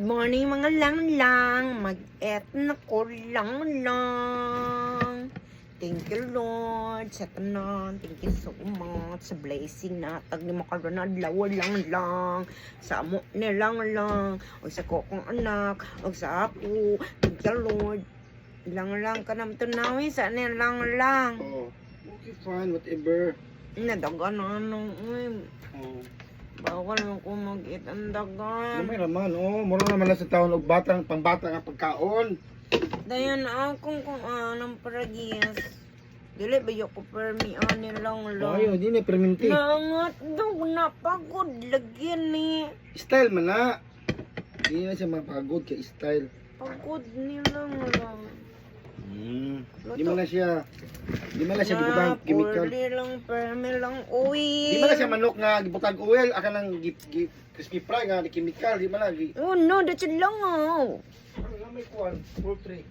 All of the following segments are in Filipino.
morning mga lang-lang. Mag-et na ko lang-lang. Thank you Lord sa tanan. Thank you so much sa blessing na tag ni makaroon na adlaw lang-lang. Sa amo ni lang-lang. O sa kokong anak. O sa ako. Thank you Lord. Lang-lang ka naman tunawi sa ni lang-lang. Oh, okay, fine, whatever. Nadaga na ano. Oh. Bawal mo ko mag-eat ang dagan. May raman, oh. Mura naman lang sa taon og batang pambata nga pagkaon. Dayan akong kung anong paragis. Dili ba yung kupermi ani lang lang. Ayo, di na perminti. Nangat daw napagod lagyan ni. Style man na. Di na siya mapagod kay style. Pagod ni lang lang. Di man na siya. Di man na siya gibutang chemical. Puli lang permi lang uwi. Di man na siya manok nga gibutang oil, aka nang crispy fry nga ni chemical, di man na. Oh no, that's lang oh. Ano nga may kuan, poultry.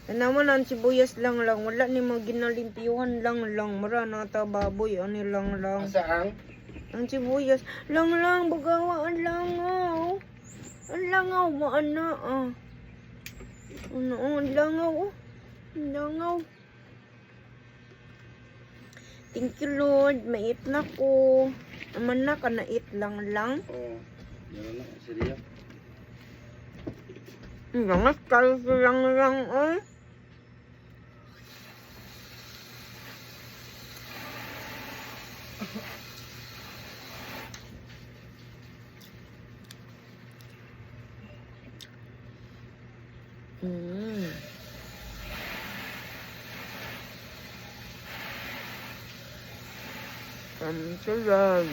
Naman ang sibuyas lang lang. Wala ni mga ginalimpiyuhan lang lang. Mara na ta baboy. Ani lang lang. Asa Ang sibuyas. Lang lang. Bagawa. Ang langaw. Ang langaw. Maana ah. Ano ang langaw oh. Ang langaw. Thank you Lord. Mait na ko. Naman na ka na eat lang lang. Oh. Yan na, seriya. Langas kayo lang lang oh. Ang sarap.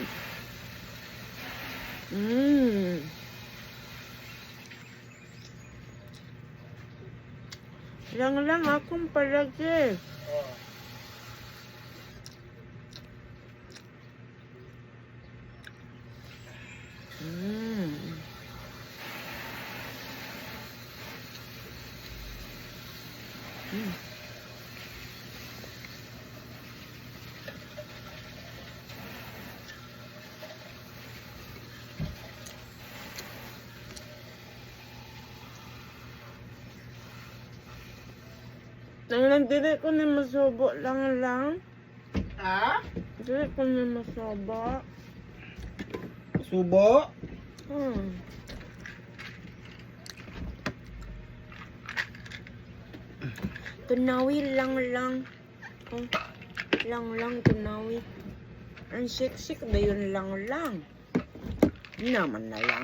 Lang akong palagi. Nang dili ko ni masubo lang lang. Ha? Dili ko ni masubo. Subo? Tunawi lang lang. Oh, lang lang tunawi. Ang siksik ba yun lang lang? Naman na lang.